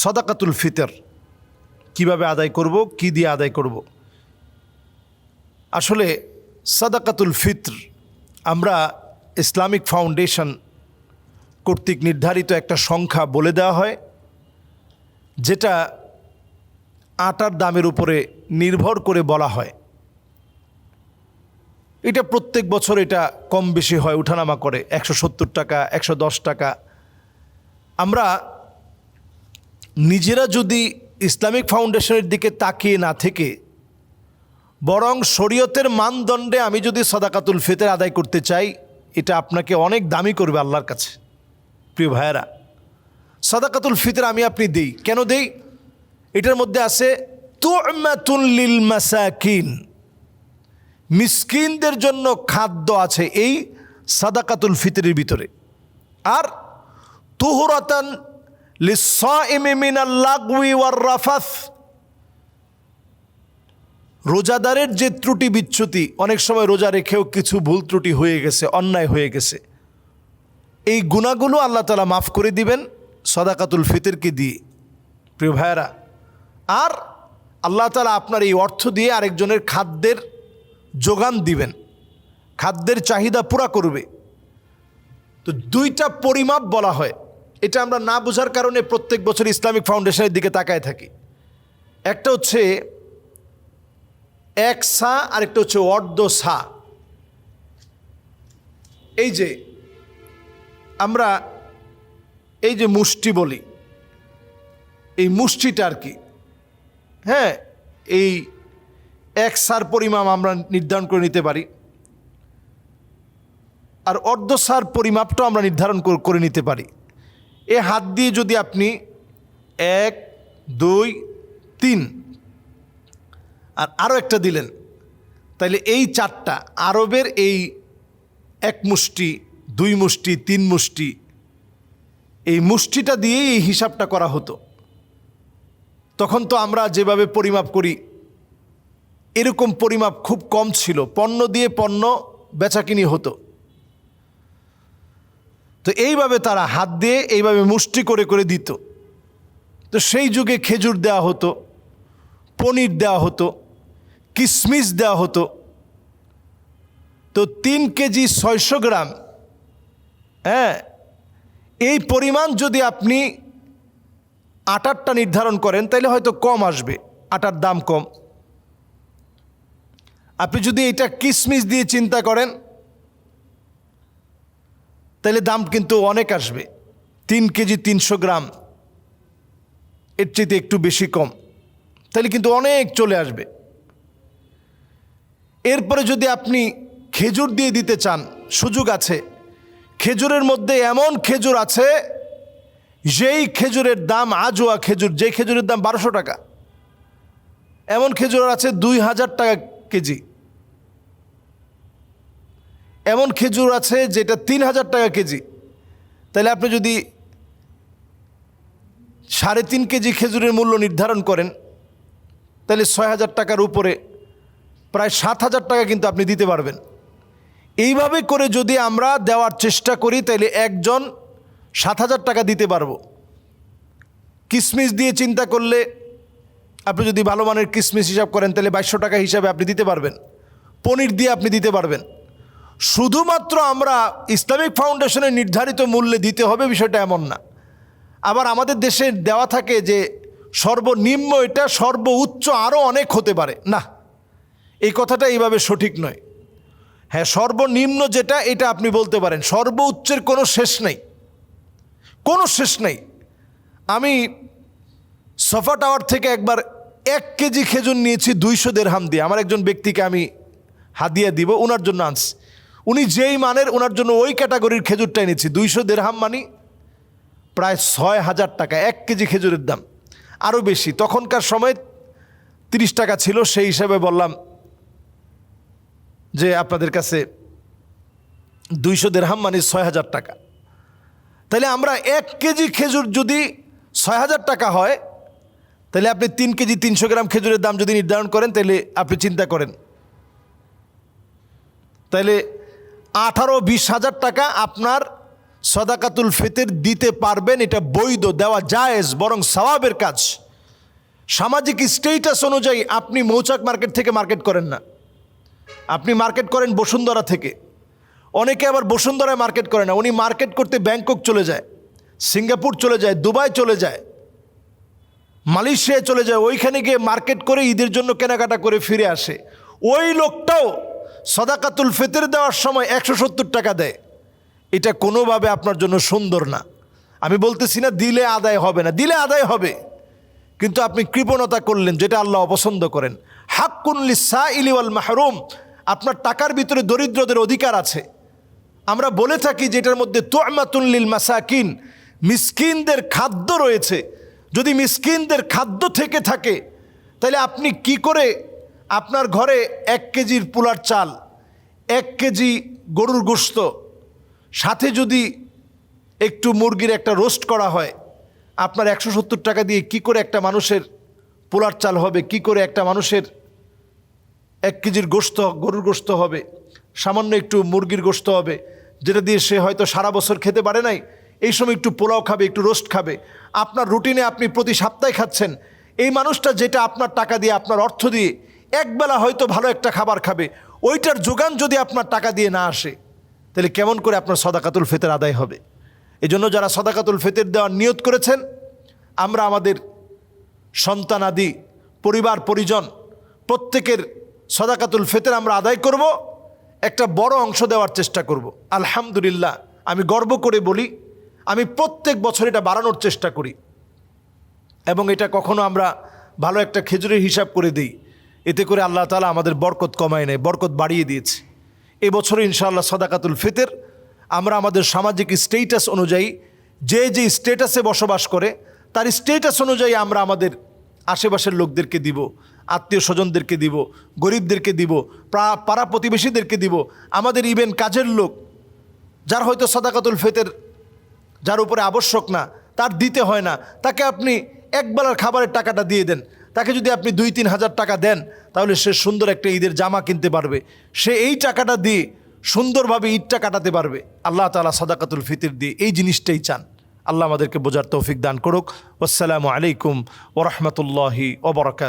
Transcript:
সাদাকাতুল ফিতর কিভাবে আদায় করব, কি দিয়ে আদায় করব। আসলে সাদাকাতুল ফিতর আমরা ইসলামিক ফাউন্ডেশন কর্তৃক নির্ধারিত একটা সংখ্যা বলে দেওয়া হয়, যেটা আটার দামের উপরে নির্ভর করে বলা হয়। এটা প্রত্যেক বছর এটা কম বেশি হয়, উঠানামা করে, 170 টাকা, 110 টাকা। আমরা নিজেরা যদি ইসলামিক ফাউন্ডেশনের দিকে তাকিয়ে না থেকে বরং শরীয়তের মানদণ্ডে আমি যদি সাদাকাতুল ফিতর আদায় করতে চাই, এটা আপনাকে অনেক দামি করবে আল্লাহর কাছে। প্রিয় ভাইয়েরা, সাদাকাতুল ফিতর আমি আপনি দেই, কেন দেই? এটার মধ্যে আছে তু'মাতুন লিল মাসাকিন, মিসকিনদের জন্য খাদ্য আছে এই সাদাকাতুল ফিতরের ভিতরে। আর তুহরাতান লিস-সাইমি মিনাল লাগওয়ি ওয়ার রাফাথ, রোজাদারের যে ত্রুটি বিচ্যুতি, অনেক সময় রোজা রেখেও কিছু ভুল ত্রুটি হয়ে গেছে, অন্যায় হয়ে গেছে, এই গুনাহগুলো আল্লাহ তাআলা মাফ করে দিবেন সাদাকাতুল ফিতরকে দিয়ে। প্রিয় ভাইয়েরা, আর আল্লাহ তাআলা আপনার এই অর্থ দিয়ে আরেকজনের খাদ্যের যোগান দিবেন, খাদ্যের চাহিদা পুরা করবে। তো দুইটা পরিমাপ বলা হয়, এটা আমরা না বোঝার কারণে প্রত্যেক বছর ইসলামিক ফাউন্ডেশনের দিকে তাকায় থাকি। একটা হচ্ছে 1 সা, আরেকটা হচ্ছে অর্ধ সা। এই যে আমরা এই যে মুষ্টি বলি, এই মুষ্টিটা আর কি, হ্যাঁ, এই 1 সার পরিমাপ আমরা নির্ধারণ করে নিতে পারি, আর অর্ধ সার পরিমাপটাও আমরা নির্ধারণ করে নিতে পারি। এ হাত দিয়ে যদি আপনি 1, 2, 3 আর আরও একটা দিলেন, তাইলে এই 4টা আরবের এই 1 মুষ্টি, 2 মুষ্টি, 3 মুষ্টি, এই মুষ্টিটা দিয়েই এই হিসাবটা করা হতো। তখন তো আমরা যেভাবে পরিমাপ করি এরকম পরিমাপ খুব কম ছিল, পণ্য দিয়ে পণ্য বেচাকিনি হতো। তো এইভাবে তারা হাত দিয়ে এইভাবে মুষ্টি করে করে দিত। তো সেই যুগে খেজুর দেওয়া হতো, পনির দেওয়া হতো, কিশমিশ দেওয়া হতো। তো 3 কেজি 600 গ্রাম, হ্যাঁ, এই পরিমাণ যদি আপনি আটারটা নির্ধারণ করেন তাহলে হয়তো কম আসবে, আটার দাম কম। আপনি যদি এটা কিশমিশ দিয়ে চিন্তা করেন তাহলে দাম কিন্তু অনেক আসবে, 3 কেজি 300 গ্রাম, এর চাইতে একটু বেশি কম, তাহলে কিন্তু অনেক চলে আসবে। এরপরে যদি আপনি খেজুর দিয়ে দিতে চান, সুযোগ আছে। খেজুরের মধ্যে এমন খেজুর আছে যেই খেজুরের দাম, আজোয়া খেজুর, যে খেজুরের দাম 1200 টাকা, এমন খেজুর আছে 2000 টাকা কেজি, এমন খেজুর আছে যেটা 3000 টাকা কেজি। তাহলে আপনি যদি 3.5 কেজি খেজুরের মূল্য নির্ধারণ করেন তাহলে 6000 টাকার উপরে প্রায় 7000 টাকা কিন্তু আপনি দিতে পারবেন। এইভাবে করে যদি আমরা দেওয়ার চেষ্টা করি তাহলে একজন 7000 টাকা দিতে পারবো। কিশমিশ দিয়ে চিন্তা করলে আপনি যদি ভালো মানের কিশমিশ হিসাব করেন তাহলে 2200 টাকা হিসাবে আপনি দিতে পারবেন। পনির দিয়ে আপনি দিতে পারবেন। শুধুমাত্র আমরা ইসলামিক ফাউন্ডেশনের নির্ধারিত মূল্যে দিতে হবে বিষয়টা এমন না। আবার আমাদের দেশে দেওয়া থাকে যে সর্বনিম্ন এটা, সর্বোচ্চ আরও অনেক হতে পারে। না, এই কথাটা এইভাবে সঠিক নয়। হ্যাঁ, সর্বনিম্ন যেটা এটা আপনি বলতে পারেন, সর্বোচ্চের কোনো শেষ নেই, কোনো শেষ নেই। আমি সোফা টাওয়ার থেকে একবার 1 কেজি খেজুর নিয়েছি 200 দিরহাম দিয়ে। আমার একজন ব্যক্তিকে আমি হাদিয়া দিব, ওনার জন্য আনছি। উনি যেই মানের, ওনার জন্য ওই ক্যাটাগরির খেজুরটাই নিচ্ছি। 200 দিরহাম মানে প্রায় 6000 টাকা 1 কেজি খেজুরের দাম, আরও বেশি। তখনকার সময় 30 টাকা ছিল, সেই হিসাবে বললাম যে আপনাদের কাছে 200 দিরহাম মানে 6000 টাকা। তাহলে আমরা 1 কেজি খেজুর যদি 6000 টাকা হয়, তাহলে আপনি 3 কেজি 300 গ্রাম খেজুরের দাম যদি নির্ধারণ করেন তাহলে আপনি চিন্তা করেন, তাহলে 18-20 হাজার টাকা আপনার সাদাকাতুল ফিতর দিতে পারবেন, এটা বৈধ, দেওয়া জায়েজ, বরং সওয়াবের কাজ। সামাজিক স্ট্যাটাস অনুযায়ী আপনি মৌচাক মার্কেট থেকে মার্কেট করেন না, আপনি মার্কেট করেন বসুন্ধরা থেকে। অনেকে আবার বসুন্ধরায় মার্কেট করে না, উনি মার্কেট করতে ব্যাংকক চলে যায়, সিঙ্গাপুর চলে যায়, দুবাই চলে যায়, মালয়েশিয়ায় চলে যায়, ওইখানে গিয়ে মার্কেট করে ঈদের জন্য কেনাকাটা করে ফিরে আসে। ওই লোকটাও সাদাকাতুল ফিতর দেওয়ার সময় 170 টাকা দেয়। এটা কোনোভাবে আপনার জন্য সুন্দর না। আমি বলতেছি না দিলে আদায় হবে না, দিলে আদায় হবে, কিন্তু আপনি কৃপণতা করলেন, যেটা আল্লাহ অপছন্দ করেন। হাক্কুন লিসাইলি ওয়াল মাহরুম, আপনার টাকার ভিতরে দরিদ্রদের অধিকার আছে। আমরা বলে থাকি যে এটার মধ্যে তু'মাতুন লিল মাসাকিন, মিসকিনদের খাদ্য রয়েছে। যদি মিসকিনদের খাদ্য থেকে থাকে, তাহলে আপনি কি করে আপনার ঘরে 1 কেজির পোলার চাল, 1 কেজি গরুর গোশত, সাথে যদি একটু মুরগির একটা রোস্ট করা হয়, আপনার 170 টাকা দিয়ে কি করে একটা মানুষের পোলার চাল হবে, কি করে একটা মানুষের 1 কেজির গোশত, গরুর গোশত হবে, সামান্য একটু মুরগির গোশত হবে, যেটা দিয়ে সে হয়তো সারা বছর খেতে পারে নাই, এই সময় একটু পোলাও খাবে, একটু রোস্ট খাবে। আপনার রুটিনে আপনি প্রতি সপ্তাহে খাচ্ছেন, এই মানুষটা যেটা আপনার টাকা দিয়ে, আপনার অর্থ দিয়ে একবেলা হয়তো ভালো একটা খাবার খাবে, ওইটার যোগান যদি আপনার টাকা দিয়ে না আসে, তাহলে কেমন করে আপনার সাদাকাতুল ফিতর আদায় হবে? এজন্য যারা সাদাকাতুল ফিতর দেওয়ার নিয়ত করেছেন, আমরা আমাদের সন্তানাদি, পরিবার পরিজন প্রত্যেকের সাদাকাতুল ফিতর আমরা আদায় করব, একটা বড় অংশ দেওয়ার চেষ্টা করব। আলহামদুলিল্লাহ, আমি গর্ব করে বলি, আমি প্রত্যেক বছর এটা বাড়ানোর চেষ্টা করি, এবং এটা কখনো আমরা ভালো একটা খেজুরের হিসাব করে দিই, এতে করে আল্লাহ তাআলা আমাদের বরকত কমায় নেয়, বরকত বাড়িয়ে দিয়েছে। এবছরে ইনশাআল্লাহ সাদাকাতুল ফিতর আমরা আমাদের সামাজিক স্ট্যাটাস অনুযায়ী, যে যে স্ট্যাটাসে বসবাস করে তার স্ট্যাটাস অনুযায়ী আমরা আমাদের আশেপাশের লোকদেরকে দিব, আত্মীয় স্বজনদেরকে দিব, গরিবদেরকে দিব, পাড়া প্রতিবেশীদেরকে দিব, আমাদের ইভেন কাজের লোক যার হয়তো সাদাকাতুল ফিতর যার উপরে আবশ্যক না, তার দিতে হয় না, তাকে আপনি একবেলার খাবারের টাকাটা দিয়ে দেন। তাকে যদি আপনি 2-3 হাজার টাকা দেন, তাহলে সে সুন্দর একটা ঈদের জামা কিনতে পারবে, সে এই টাকাটা দিয়ে সুন্দরভাবে ঈদটা কাটাতে পারবে। আল্লাহ তাআলা সাদাকাতুল ফিতর দিয়ে এই জিনিসটাই চান। আল্লাহ আমাদেরকে বোঝার তৌফিক দান করুক। আসসালামু আলাইকুম ওয়া রাহমাতুল্লাহি ওয়া বারাকাতুহু।